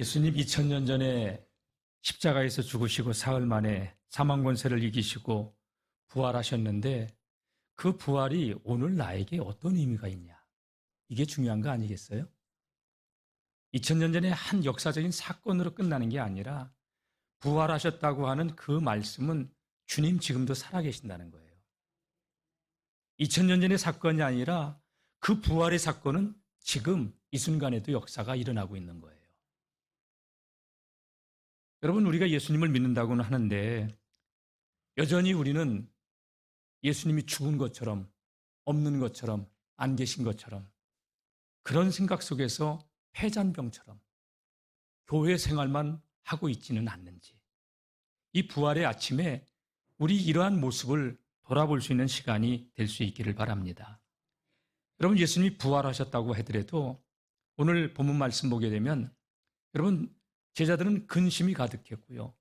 예수님 2000년 전에 십자가에서 죽으시고 사흘 만에 사망 권세를 이기시고 부활하셨는데 그 부활이 오늘 나에게 어떤 의미가 있냐? 이게 중요한 거 아니겠어요? 2000년 전에 한 역사적인 사건으로 끝나는 게 아니라 부활하셨다고 하는 그 말씀은 주님 지금도 살아계신다는 거예요. 2000년 전의 사건이 아니라 그 부활의 사건은 지금 이 순간에도 역사가 일어나고 있는 거예요. 여러분, 우리가 예수님을 믿는다고는 하는데 여전히 우리는 예수님이 죽은 것처럼, 없는 것처럼, 안 계신 것처럼 그런 생각 속에서 패잔병처럼 교회 생활만 하고 있지는 않는지, 이 부활의 아침에 우리 이러한 모습을 돌아볼 수 있는 시간이 될 수 있기를 바랍니다. 여러분, 예수님이 부활하셨다고 하더라도 오늘 본문 말씀 보게 되면 여러분, 제자들은 근심이 가득했고요.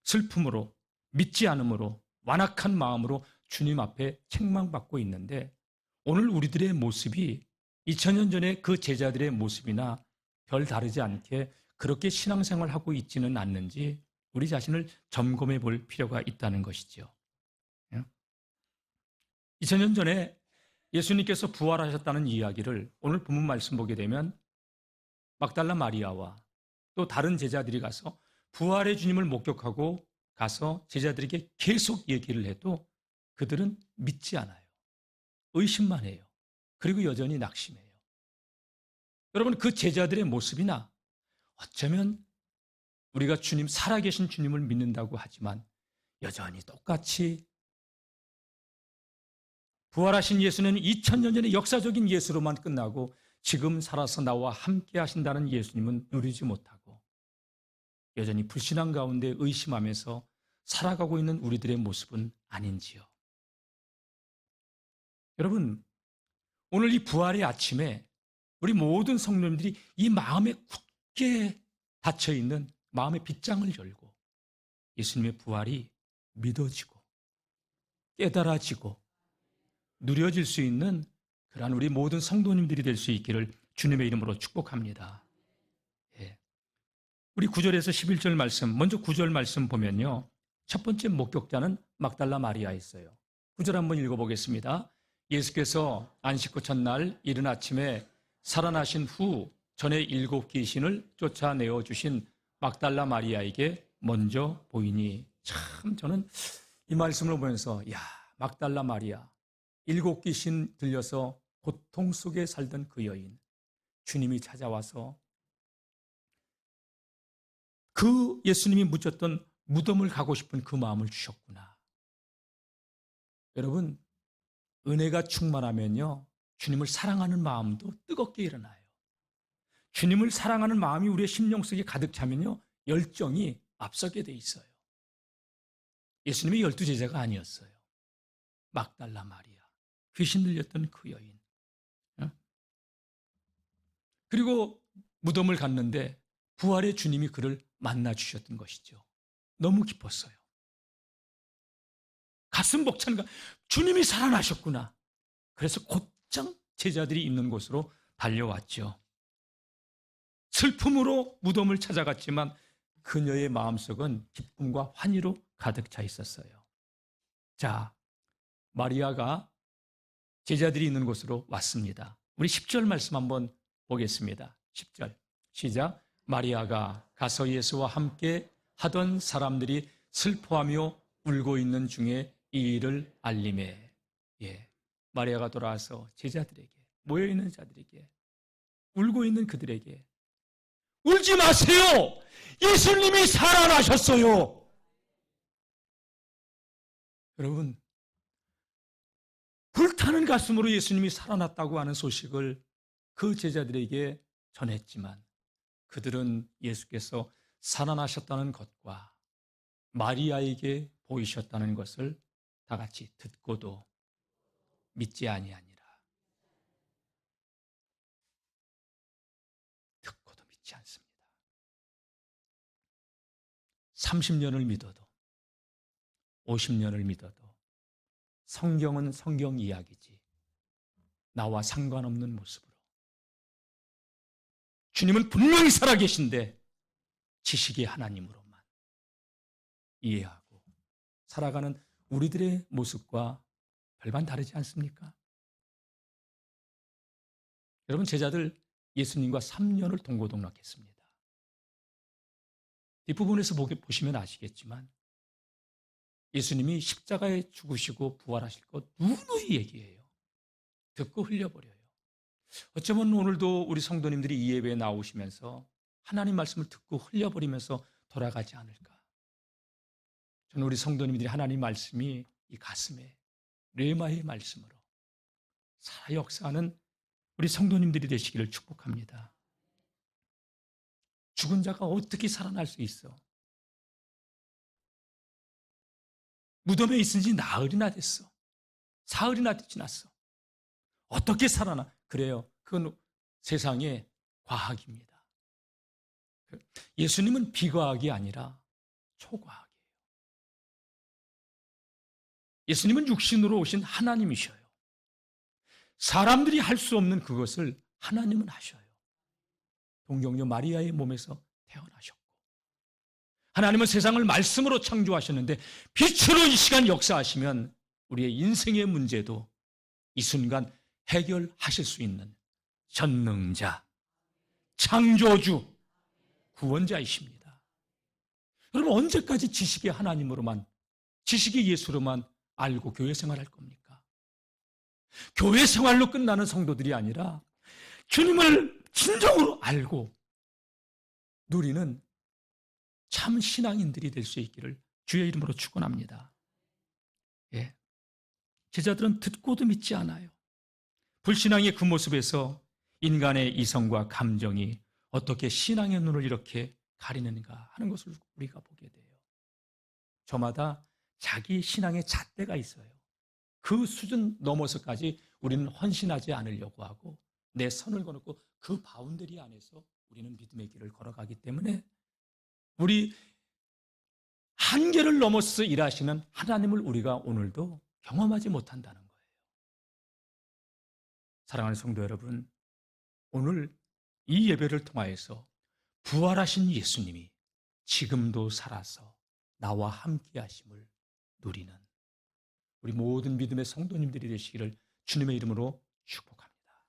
슬픔으로, 믿지 않음으로, 완악한 마음으로 주님 앞에 책망받고 있는데 오늘 우리들의 모습이 2000년 전에 그 제자들의 모습이나 별 다르지 않게 그렇게 신앙생활하고 있지는 않는지 우리 자신을 점검해 볼 필요가 있다는 것이죠. 2000년 전에 예수님께서 부활하셨다는 이야기를 오늘 본문 말씀 보게 되면 막달라 마리아와 또 다른 제자들이 가서 부활의 주님을 목격하고 가서 제자들에게 계속 얘기를 해도 그들은 믿지 않아요. 의심만 해요. 그리고 여전히 낙심해요. 여러분, 그 제자들의 모습이나 어쩌면 우리가 주님, 살아계신 주님을 믿는다고 하지만 여전히 똑같이 부활하신 예수는 2000년 전의 역사적인 예수로만 끝나고 지금 살아서 나와 함께 하신다는 예수님은 누리지 못하고 여전히 불신앙 가운데 의심하면서 살아가고 있는 우리들의 모습은 아닌지요. 여러분, 오늘 이 부활의 아침에 우리 모든 성도님들이 이 마음에 굳게 닫혀있는 마음의 빗장을 열고 예수님의 부활이 믿어지고 깨달아지고 누려질 수 있는 그러한 우리 모든 성도님들이 될 수 있기를 주님의 이름으로 축복합니다. 예. 우리 9절에서 11절 말씀, 먼저 9절 말씀 보면요, 첫 번째 목격자는 막달라 마리아였어요. 9절 한번 읽어보겠습니다. 예수께서 안식 후 첫날 이른 아침에 살아나신 후 전에 7 귀신을 쫓아내어 주신 막달라 마리아에게 먼저 보이니, 참 저는 이 말씀을 보면서 막달라 마리아, 7 귀신 들려서 고통 속에 살던 그 여인, 주님이 찾아와서 그 예수님이 묻혔던 무덤을 가고 싶은 그 마음을 주셨구나. 여러분, 은혜가 충만하면요, 주님을 사랑하는 마음도 뜨겁게 일어나요. 주님을 사랑하는 마음이 우리의 심령 속에 가득 차면요, 열정이 앞서게 돼 있어요. 예수님이 12제자가 아니었어요. 막달라 마리아, 귀신 들렸던 그 여인. 그리고 무덤을 갔는데 부활의 주님이 그를 만나 주셨던 것이죠. 너무 기뻤어요. 가슴 벅찬 가 주님이 살아나셨구나. 그래서 곧장 제자들이 있는 곳으로 달려왔죠. 슬픔으로 무덤을 찾아갔지만 그녀의 마음속은 기쁨과 환희로 가득 차 있었어요. 자, 마리아가 제자들이 있는 곳으로 왔습니다. 우리 10절 말씀 한번 보겠습니다. 10절 시작. 마리아가 가서 예수와 함께 하던 사람들이 슬퍼하며 울고 있는 중에 이 일을 알림해. 마리아가 돌아와서 제자들에게, 모여있는 자들에게, 울고 있는 그들에게, 울지 마세요! 예수님이 살아나셨어요! 여러분, 불타는 가슴으로 예수님이 살아났다고 하는 소식을 그 제자들에게 전했지만 그들은 예수께서 살아나셨다는 것과 마리아에게 보이셨다는 것을 다 같이 듣고도 믿지 아니하니라. 듣고도 믿지 않습니다. 30년을 믿어도 50년을 믿어도 성경은 성경 이야기지 나와 상관없는 모습으로, 주님은 분명히 살아계신데 지식의 하나님으로만 이해하고 살아가는 우리들의 모습과 별반 다르지 않습니까? 여러분, 제자들 예수님과 3년을 동고동락했습니다. 뒷부분에서 보시면 아시겠지만 예수님이 십자가에 죽으시고 부활하실 것 누누이 얘기해요. 듣고 흘려버려요. 어쩌면 오늘도 우리 성도님들이 이 예배에 나오시면서 하나님 말씀을 듣고 흘려버리면서 돌아가지 않을까. 저는 우리 성도님들이 하나님 말씀이 이 가슴에 레마의 말씀으로 살아 역사하는 우리 성도님들이 되시기를 축복합니다. 죽은 자가 어떻게 살아날 수 있어? 무덤에 있은 지 나흘이나 됐어. 사흘이나 지났어. 어떻게 살아나? 그래요. 그건 세상의 과학입니다. 예수님은 비과학이 아니라 초과학이에요. 예수님은 육신으로 오신 하나님이셔요. 사람들이 할 수 없는 그것을 하나님은 하셔요. 동정녀 마리아의 몸에서 태어나셨고, 하나님은 세상을 말씀으로 창조하셨는데 빛으로 이 시간 역사하시면 우리의 인생의 문제도 이 순간 해결하실 수 있는 전능자, 창조주, 구원자이십니다. 여러분, 언제까지 지식의 하나님으로만, 지식의 예수로만 알고 교회 생활할 겁니까? 교회 생활로 끝나는 성도들이 아니라 주님을 진정으로 알고 누리는 참 신앙인들이 될 수 있기를 주의 이름으로 축원합니다. 예. 제자들은 듣고도 믿지 않아요. 불신앙의 그 모습에서 인간의 이성과 감정이 어떻게 신앙의 눈을 이렇게 가리는가 하는 것을 우리가 보게 돼요. 저마다 자기 신앙의 잣대가 있어요. 그 수준 넘어서까지 우리는 헌신하지 않으려고 하고 내 선을 거놓고 그 바운더리 안에서 우리는 믿음의 길을 걸어가기 때문에 우리 한계를 넘어서 일하시는 하나님을 우리가 오늘도 경험하지 못한다는 거예요. 사랑하는 성도 여러분, 오늘 이 예배를 통하여서 부활하신 예수님이 지금도 살아서 나와 함께 하심을 누리는 우리 모든 믿음의 성도님들이 되시기를 주님의 이름으로 축복합니다.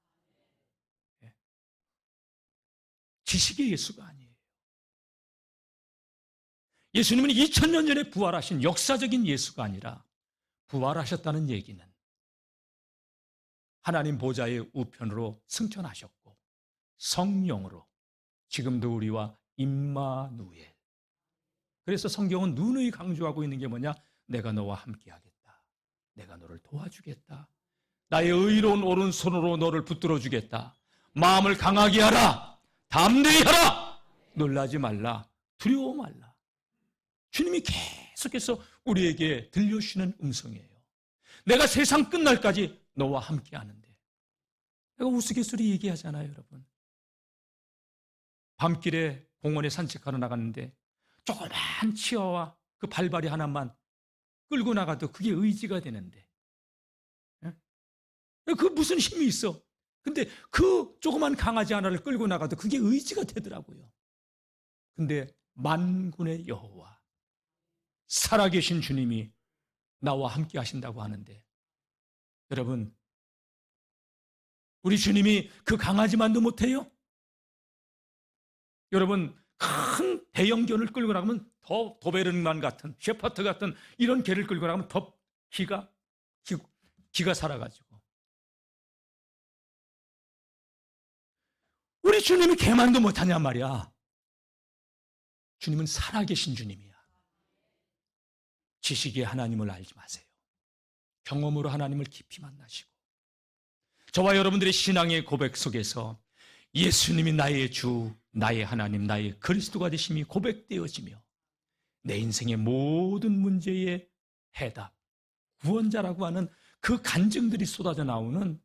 예. 지식의 예수가 아니에요. 예수님은 2000년 전에 부활하신 역사적인 예수가 아니라 부활하셨다는 얘기는 하나님 보좌의 우편으로 승천하셨고 성령으로 지금도 우리와 임마누엘. 그래서 성경은 누누이 강조하고 있는 게 뭐냐? 내가 너와 함께 하겠다. 내가 너를 도와주겠다. 나의 의로운 오른손으로 너를 붙들어 주겠다. 마음을 강하게 하라. 담대히 하라. 놀라지 말라. 두려워 말라. 주님이 계속해서 우리에게 들려주시는 음성이에요. 내가 세상 끝날까지 너와 함께 하는데. 내가 우스갯소리 얘기하잖아요, 여러분. 밤길에 공원에 산책하러 나갔는데 조그만 치어와 그 발발이 하나만 끌고 나가도 그게 의지가 되는데, 그 무슨 힘이 있어? 근데 그 조그만 강아지 하나를 끌고 나가도 그게 의지가 되더라고요. 근데 만군의 여호와, 살아계신 주님이 나와 함께 하신다고 하는데, 여러분, 우리 주님이 그 강아지만도 못해요? 여러분, 큰 대형견을 끌고 나가면 더 도베르만 같은, 셰퍼트 같은 이런 개를 끌고 나가면 더 기가 살아가지고. 우리 주님이 개만도 못하냐 말이야. 주님은 살아계신 주님이야. 지식의 하나님을 알지 마세요. 경험으로 하나님을 깊이 만나시고 저와 여러분들의 신앙의 고백 속에서 예수님이 나의 주, 나의 하나님, 나의 그리스도가 되심이 고백되어지며 내 인생의 모든 문제의 해답, 구원자라고 하는 그 간증들이 쏟아져 나오는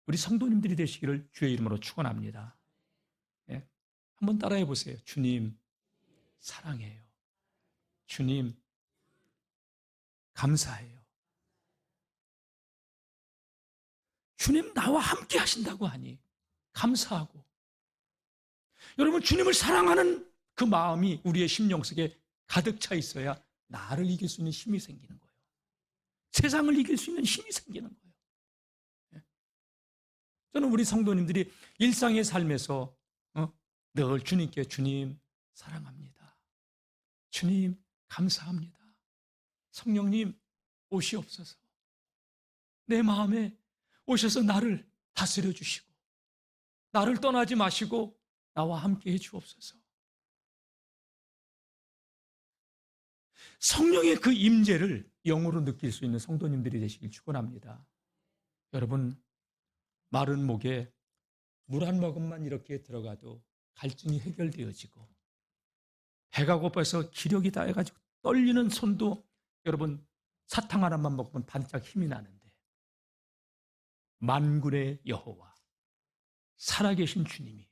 우리 성도님들이 되시기를 주의 이름으로 축원합니다. 예? 한번 따라해 보세요. 주님 사랑해요. 주님 감사해요. 주님 나와 함께 하신다고 하니 감사하고, 여러분 주님을 사랑하는 그 마음이 우리의 심령 속에 가득 차 있어야 나를 이길 수 있는 힘이 생기는 거예요. 세상을 이길 수 있는 힘이 생기는 거예요. 저는 우리 성도님들이 일상의 삶에서 늘 주님께 주님 사랑합니다. 주님 감사합니다. 성령님 오시옵소서. 내 마음에 오셔서 나를 다스려 주시고 나를 떠나지 마시고 나와 함께 해 주옵소서. 성령의 그 임재를 영으로 느낄 수 있는 성도님들이 되시길 축원합니다. 여러분, 마른 목에 물 한 모금만 이렇게 들어가도 갈증이 해결되어지고 배가 고파서 기력이 다해가지고 떨리는 손도 여러분 사탕 하나만 먹으면 반짝 힘이 나는데 만군의 여호와 살아계신 주님이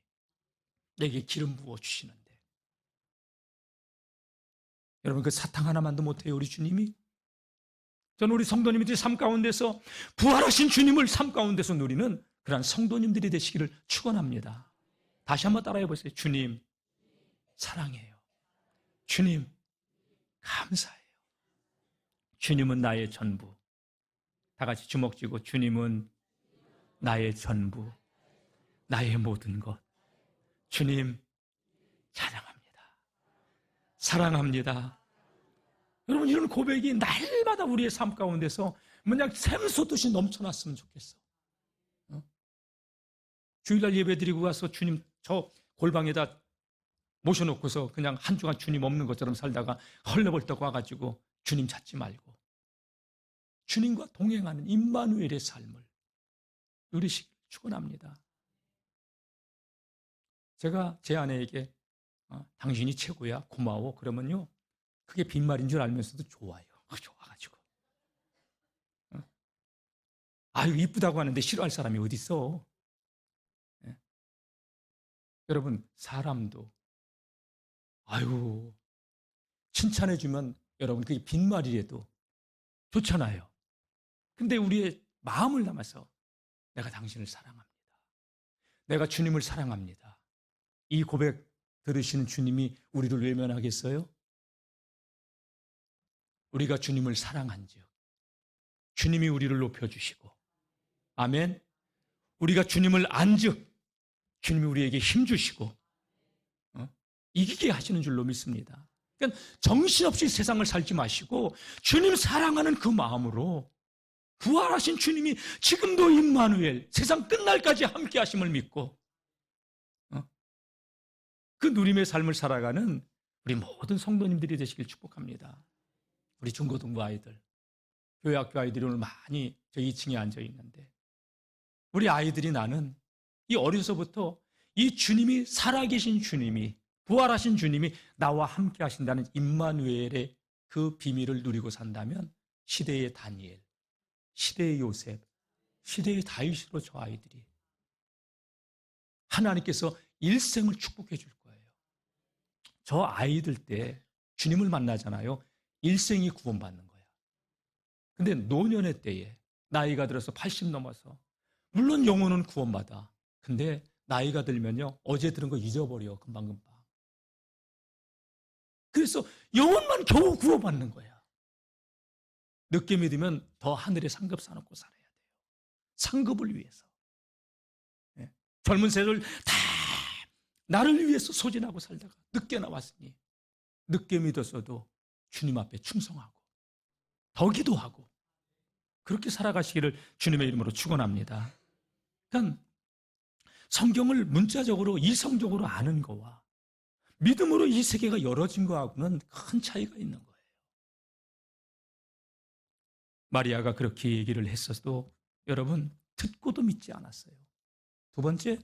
내게 기름 부어 주시는데 여러분 그 사탕 하나만도 못해요 우리 주님이? 저는 우리 성도님들이 삶 가운데서 부활하신 주님을 삶 가운데서 누리는 그러한 성도님들이 되시기를 축원합니다. 다시 한번 따라해 보세요. 주님 사랑해요. 주님 감사해요. 주님은 나의 전부. 다 같이 주먹 쥐고 주님은 나의 전부, 나의 모든 것. 주님 찬양합니다. 사랑합니다. 여러분 이런 고백이 날마다 우리의 삶 가운데서 그냥 샘솟듯이 넘쳐났으면 좋겠어. 주일날 예배 드리고 가서 주님 저 골방에다 모셔놓고서 그냥 한 주간 주님 없는 것처럼 살다가 헐레벌떡 와가지고 주님 찾지 말고 주님과 동행하는 임마누엘의 삶을 누리시길 축원합니다. 제가 제 아내에게 당신이 최고야 고마워 그러면요 그게 빈말인 줄 알면서도 좋아요. 좋아가지고 아유 이쁘다고 하는데 싫어할 사람이 어디 있어? 네. 여러분 사람도 아유 칭찬해주면 여러분 그게 빈말이라도 좋잖아요. 근데 우리의 마음을 담아서 내가 당신을 사랑합니다. 내가 주님을 사랑합니다. 이 고백 들으시는 주님이 우리를 외면하겠어요? 우리가 주님을 사랑한즉 주님이 우리를 높여주시고 아멘. 우리가 주님을 안즉 주님이 우리에게 힘주시고 이기게 하시는 줄로 믿습니다. 그러니까 정신없이 세상을 살지 마시고 주님 사랑하는 그 마음으로 부활하신 주님이 지금도 임마누엘 세상 끝날까지 함께 하심을 믿고 그 누림의 삶을 살아가는 우리 모든 성도님들이 되시길 축복합니다. 우리 중고등부 아이들, 교회학교 아이들이 오늘 많이 저 2층에 앉아 있는데 우리 아이들이 나는 이 어려서부터 이 주님이 살아계신 주님이 부활하신 주님이 나와 함께 하신다는 임마누엘의 그 비밀을 누리고 산다면 시대의 다니엘, 시대의 요셉, 시대의 다윗으로 저 아이들이 하나님께서 일생을 축복해 줄 거예요. 저 아이들 때 주님을 만나잖아요. 일생이 구원받는 거야. 근데 노년의 때에 나이가 들어서 80 넘어서 물론 영혼은 구원받아. 근데 나이가 들면요. 어제 들은 거 잊어버려. 금방금방. 그래서 영혼만 겨우 구원받는 거야. 늦게 믿으면 더 하늘에 상급 사놓고 살아야 돼요. 상급을 위해서. 네. 젊은 세월 다 나를 위해서 소진하고 살다가 늦게 나왔으니 늦게 믿었어도 주님 앞에 충성하고 더 기도하고 그렇게 살아가시기를 주님의 이름으로 축원합니다. 그러니까 성경을 문자적으로 이성적으로 아는 거와 믿음으로 이 세계가 열어진 거하고는 큰 차이가 있는 거예요. 마리아가 그렇게 얘기를 했어도 여러분 듣고도 믿지 않았어요. 두 번째,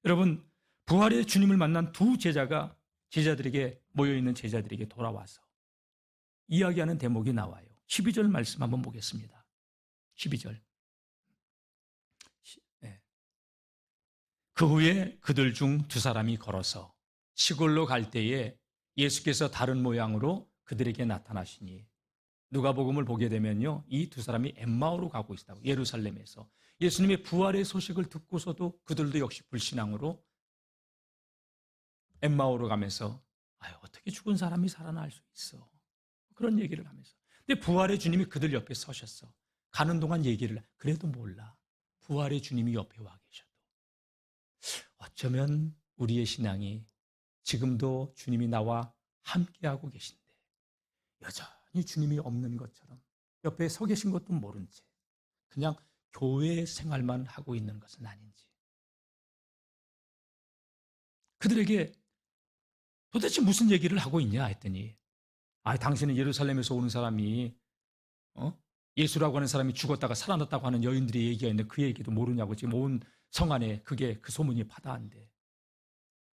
여러분 부활의 주님을 만난 두 제자가 제자들에게 모여있는 제자들에게 돌아와서 이야기하는 대목이 나와요. 12절 말씀 한번 보겠습니다. 12절. 네. 그 후에 그들 중 두 사람이 걸어서 시골로 갈 때에 예수께서 다른 모양으로 그들에게 나타나시니 누가복음을 보게 되면요. 이 두 사람이 엠마오로 가고 있다고 예루살렘에서 예수님의 부활의 소식을 듣고서도 그들도 역시 불신앙으로 엠마오로 가면서 아유, 어떻게 죽은 사람이 살아날 수 있어? 그런 얘기를 하면서. 근데 부활의 주님이 그들 옆에 서셨어. 가는 동안 얘기를, 그래도 몰라. 부활의 주님이 옆에 와 계셔도. 어쩌면 우리의 신앙이 지금도 주님이 나와 함께하고 계신데, 여전히 주님이 없는 것처럼 옆에 서 계신 것도 모른 채 그냥 교회 생활만 하고 있는 것은 아닌지. 그들에게 도대체 무슨 얘기를 하고 있냐 했더니, 당신은 예루살렘에서 오는 사람이, 예수라고 하는 사람이 죽었다가 살아났다고 하는 여인들이 얘기했는데 그 얘기도 모르냐고. 지금 온 성 안에 그게 그 소문이 파다한데.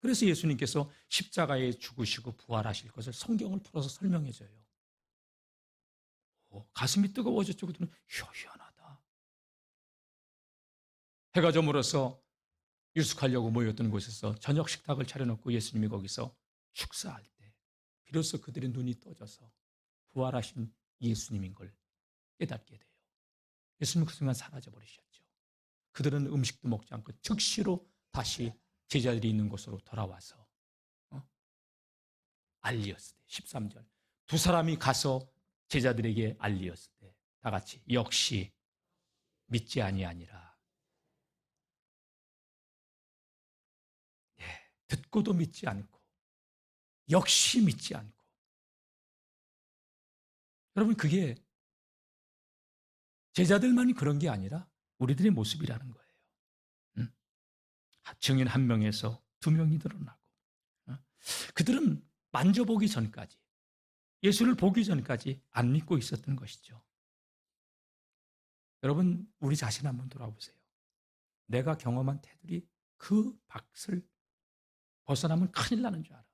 그래서 예수님께서 십자가에 죽으시고 부활하실 것을 성경을 풀어서 설명해 줘요. 가슴이 뜨거워졌죠. 그들은 희한하다. 해가 저물어서 유숙하려고 모였던 곳에서 저녁 식탁을 차려놓고 예수님이 거기서 축사할 때 비로소 그들의 눈이 떠져서 부활하신 예수님인 걸 깨닫게 돼요. 예수님은 그 순간 사라져 버리셨죠. 그들은 음식도 먹지 않고 즉시로 다시 제자들이 있는 곳으로 돌아와서 알리었을 때 13절 두 사람이 가서 제자들에게 알리었을 때 다 같이 역시 믿지 아니하니라. 듣고도 믿지 않고 역시 믿지 않고. 여러분, 그게 제자들만이 그런 게 아니라 우리들의 모습이라는 거예요. 증인 한 명에서 두 명이 드러나고, 그들은 만져보기 전까지, 예수를 보기 전까지 안 믿고 있었던 것이죠. 여러분, 우리 자신 한번 돌아보세요. 내가 경험한 태들이 그 밖을 벗어나면 큰일 나는 줄 알아.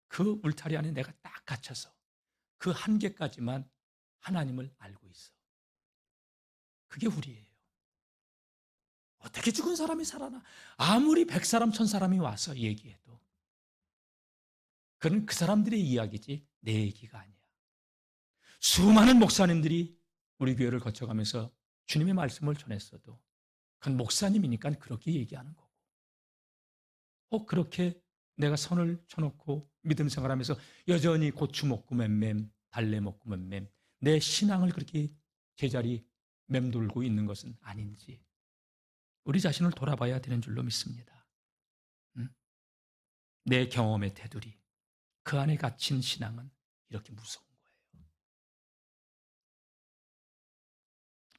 그 울타리 안에 내가 딱 갇혀서 그 한계까지만 하나님을 알고 있어. 그게 우리예요. 어떻게 죽은 사람이 살아나? 아무리 100사람, 1000사람이 와서 얘기해도 그건 그 사람들의 이야기지 내 얘기가 아니야. 수많은 목사님들이 우리 교회를 거쳐가면서 주님의 말씀을 전했어도 그건 목사님이니까 그렇게 얘기하는 거고, 그렇게 내가 선을 쳐놓고 믿음 생활하면서 여전히 고추 먹고 맴맴, 달래 먹고 맴맴, 내 신앙을 그렇게 제자리 맴돌고 있는 것은 아닌지 우리 자신을 돌아봐야 되는 줄로 믿습니다. 내 경험의 테두리, 그 안에 갇힌 신앙은 이렇게 무서운 거예요.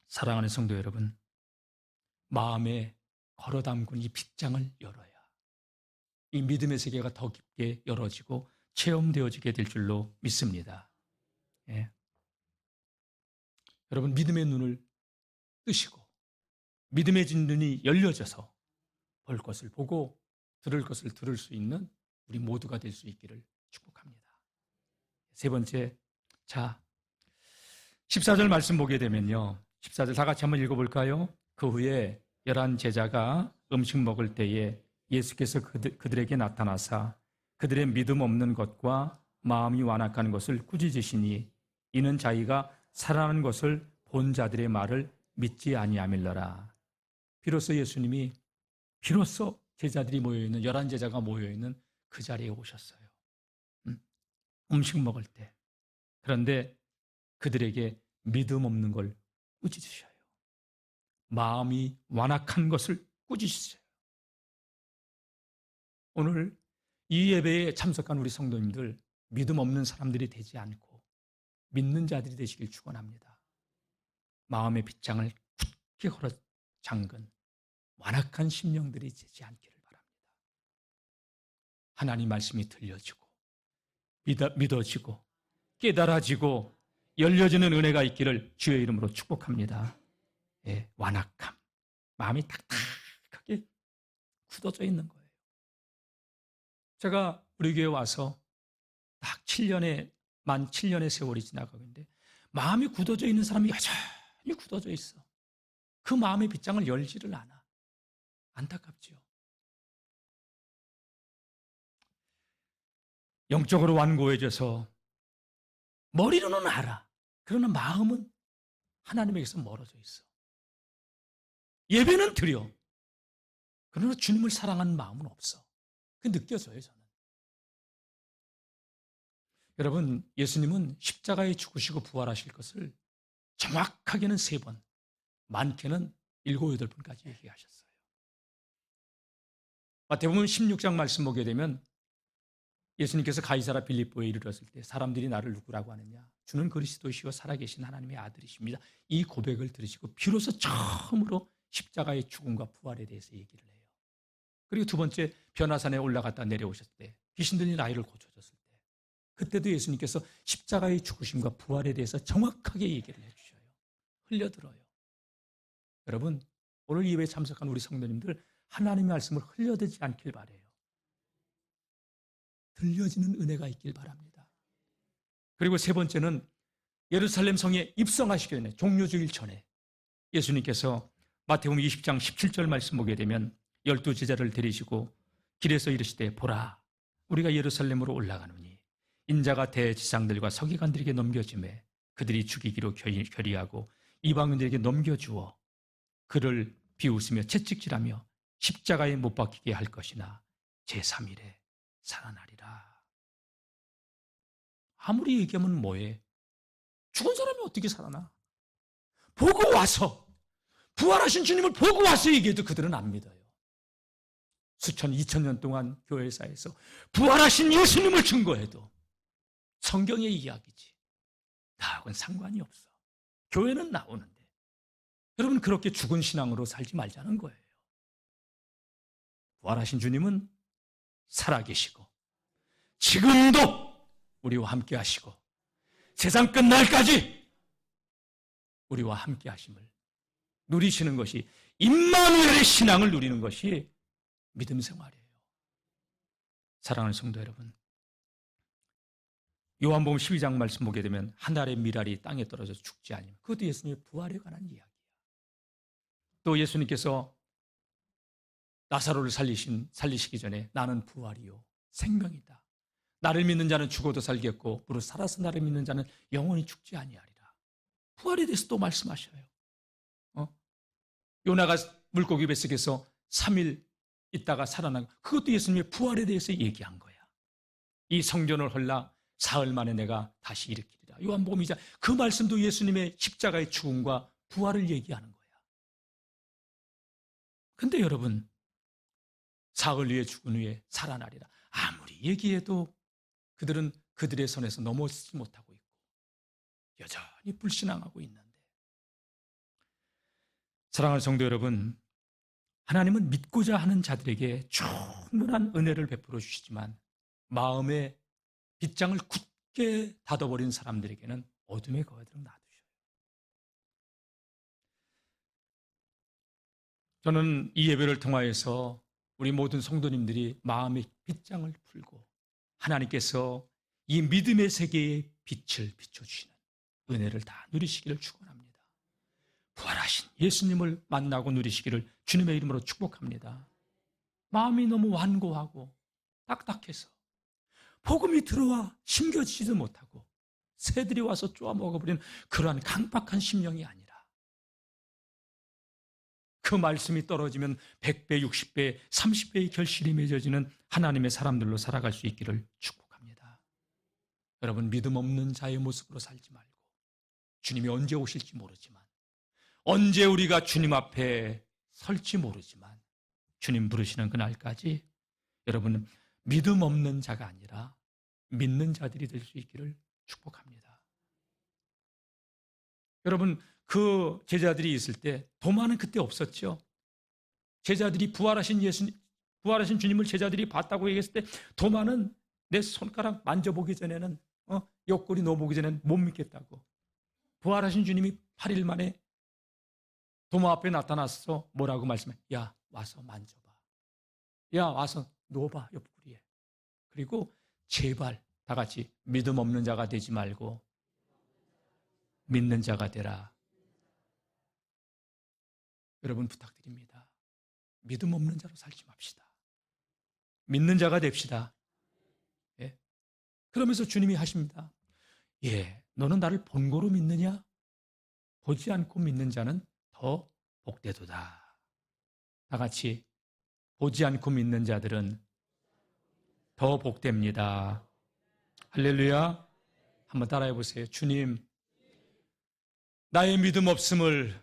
사랑하는 성도 여러분, 마음에 걸어 담근 이 빗장을 열어야 이 믿음의 세계가 더 깊게 열어지고 체험되어지게 될 줄로 믿습니다. 예. 여러분, 믿음의 눈을 뜨시고 믿음의 눈이 열려져서 볼 것을 보고 들을 것을 들을 수 있는 우리 모두가 될 수 있기를 축복합니다. 세 번째, 자, 14절 말씀 보게 되면요, 14절 다 같이 한번 읽어볼까요? 그 후에 11 제자가 음식 먹을 때에 예수께서 그들에게 나타나사 그들의 믿음 없는 것과 마음이 완악한 것을 꾸짖으시니 이는 자기가 살아나는 것을 본 자들의 말을 믿지 아니함일러라. 비로소 예수님이 비로소 제자들이 모여있는 11 제자가 모여있는 그 자리에 오셨어요. 음식 먹을 때. 그런데 그들에게 믿음 없는 걸 꾸짖으셔요. 마음이 완악한 것을 꾸짖으셔요. 오늘 이 예배에 참석한 우리 성도님들, 믿음 없는 사람들이 되지 않고 믿는 자들이 되시길 축원합니다. 마음의 빗장을 굳게 걸어 잠근 완악한 심령들이 되지 않기를 바랍니다. 하나님 말씀이 들려지고 믿어지고 깨달아지고 열려지는 은혜가 있기를 주의 이름으로 축복합니다. 예, 완악함, 마음이 탁탁하게 굳어져 있는 거예요. 제가 우리 교회 와서 딱 만 7년의 세월이 지나가고 있는데 마음이 굳어져 있는 사람이 여전히 굳어져 있어. 그 마음의 빗장을 열지를 않아. 안타깝지요. 영적으로 완고해져서 머리로는 알아. 그러나 마음은 하나님에게서 멀어져 있어. 예배는 드려. 그러나 주님을 사랑하는 마음은 없어. 그게 느껴져요, 저는. 여러분, 예수님은 십자가에 죽으시고 부활하실 것을 정확하게는 3번, 많게는 7, 8번까지 얘기하셨어요. 마태복음 16장 말씀 보게 되면 예수님께서 가이사라 빌립보에 이르렀을 때 사람들이 나를 누구라고 하느냐? 주는 그리스도시요 살아계신 하나님의 아들이십니다. 이 고백을 들으시고 비로소 처음으로 십자가의 죽음과 부활에 대해서 얘기를 해요. 그리고 2번째, 변화산에 올라갔다 내려오셨을 때 귀신 들린 아이를 고쳐줬을 때 그때도 예수님께서 십자가의 죽으심과 부활에 대해서 정확하게 얘기를 해주셔요. 흘려들어요. 여러분, 오늘 예배에 참석한 우리 성도님들 하나님의 말씀을 흘려들지 않길 바라요. 들려지는 은혜가 있길 바랍니다. 그리고 3번째는 예루살렘 성에 입성하시기 전에, 종료주일 전에 예수님께서 마태복음 20장 17절 말씀 보게 되면 12제자를 데리시고 길에서 이르시되 보라 우리가 예루살렘으로 올라가노니 인자가 대지상들과 서기관들에게 넘겨지매 그들이 죽이기로 결의하고 이방인들에게 넘겨주어 그를 비웃으며 채찍질하며 십자가에 못 박히게 할 것이나 제3일에 살아나리라. 아무리 얘기하면 뭐해? 죽은 사람이 어떻게 살아나? 보고 와서, 부활하신 주님을 보고 와서 얘기해도 그들은 안 믿어요. 수천, 2000년 동안 교회사에서 부활하신 예수님을 증거해도 성경의 이야기지 나하고는 상관이 없어. 교회는 나오는데 여러분 그렇게 죽은 신앙으로 살지 말자는 거예요. 부활하신 주님은 살아계시고 지금도 우리와 함께 하시고 세상 끝날까지 우리와 함께 하심을 누리시는 것이 임마누엘의 신앙을 누리는 것이 믿음 생활이에요. 사랑하는 성도 여러분, 요한복음 12장 말씀 보게 되면 한 알의 밀알이 땅에 떨어져서 죽지 않으면 그것도 예수님의 부활에 관한 이야기예요. 또 예수님께서 나사로를 살리시기 전에 나는 부활이요 생명이다. 나를 믿는 자는 죽어도 살겠고 무릇 살아서 나를 믿는 자는 영원히 죽지 아니하리라. 부활에 대해서 또 말씀하셔요. 요나가 물고기 뱃속에서 3일 있다가 살아난 그것도 예수님의 부활에 대해서 얘기한 거야. 이 성전을 헐라 사흘 만에 내가 다시 일으키리라. 요한복음 2장 그 말씀도 예수님의 십자가의 죽음과 부활을 얘기하는 거야. 근데 여러분 사흘 후에 죽은 후에 살아나리라. 아무리 얘기해도 그들은 그들의 선에서 넘어지지 못하고 있고 여전히 불신앙하고 있는데 사랑하는 성도 여러분, 하나님은 믿고자 하는 자들에게 충분한 은혜를 베풀어 주시지만 마음의 빗장을 굳게 닫아버린 사람들에게는 어둠의 거리로 놔두셔요. 저는 이 예배를 통하여서 우리 모든 성도님들이 마음의 빗장을 풀고 하나님께서 이 믿음의 세계에 빛을 비춰주시는 은혜를 다 누리시기를 축원합니다. 부활하신 예수님을 만나고 누리시기를 주님의 이름으로 축복합니다. 마음이 너무 완고하고 딱딱해서 복음이 들어와 심겨지지도 못하고 새들이 와서 쪼아 먹어버리는 그러한 강박한 심령이 아니라 그 말씀이 떨어지면 100배, 60배, 30배의 결실이 맺어지는 하나님의 사람들로 살아갈 수 있기를 축복합니다. 여러분 믿음 없는 자의 모습으로 살지 말고 주님이 언제 오실지 모르지만 언제 우리가 주님 앞에 설지 모르지만 주님 부르시는 그날까지 여러분은 믿음 없는 자가 아니라 믿는 자들이 될 수 있기를 축복합니다. 여러분 그 제자들이 있을 때 도마는 그때 없었죠. 제자들이 부활하신 주님을 제자들이 봤다고 얘기했을 때 도마는 내 손가락 만져보기 전에는 옆구리 넣어보기 전에는 못 믿겠다고. 부활하신 주님이 8일 만에 도마 앞에 나타나서 뭐라고 말씀해? 야 와서 만져봐. 야 와서 누워봐 옆구리에. 그리고 제발 다 같이 믿음 없는 자가 되지 말고 믿는 자가 되라. 여러분 부탁드립니다. 믿음 없는 자로 살지 맙시다. 믿는 자가 됩시다. 예. 그러면서 주님이 하십니다. 예, 너는 나를 본고로 믿느냐? 보지 않고 믿는 자는 더 복되도다. 다 같이 보지 않고 믿는 자들은 더 복됩니다. 할렐루야. 한번 따라해 보세요. 주님, 나의 믿음 없음을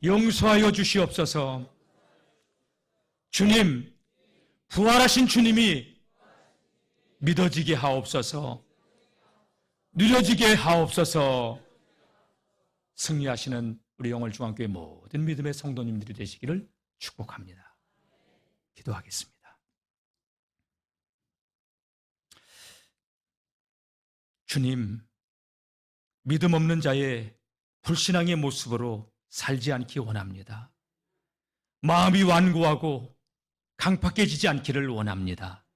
용서하여 주시옵소서. 주님, 부활하신 주님이 믿어지게 하옵소서. 누려지게 하옵소서. 승리하시는 우리 영월중앙교회 모든 믿음의 성도님들이 되시기를 축복합니다. 기도하겠습니다. 주님, 믿음 없는 자의 불신앙의 모습으로 살지 않기 원합니다. 마음이 완고하고 강팍해지지 않기를 원합니다.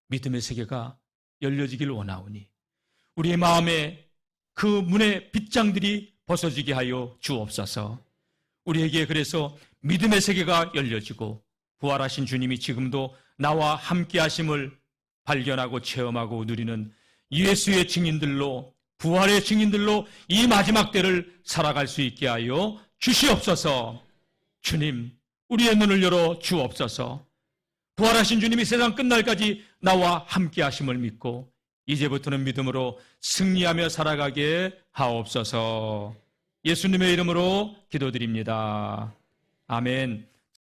믿음의 세계가 열려지길 원하오니 우리의 마음에 그 문의 빗장들이 벗어지게 하여 주옵소서. 우리에게 그래서 믿음의 세계가 열려지고 부활하신 주님이 지금도 나와 함께 하심을 발견하고 체험하고 누리는 예수의 증인들로, 부활의 증인들로 이 마지막 때를 살아갈 수 있게 하여 주시옵소서. 주님, 우리의 눈을 열어 주옵소서. 부활하신 주님이 세상 끝날까지 나와 함께 하심을 믿고 이제부터는 믿음으로 승리하며 살아가게 하옵소서. 예수님의 이름으로 기도드립니다. 아멘.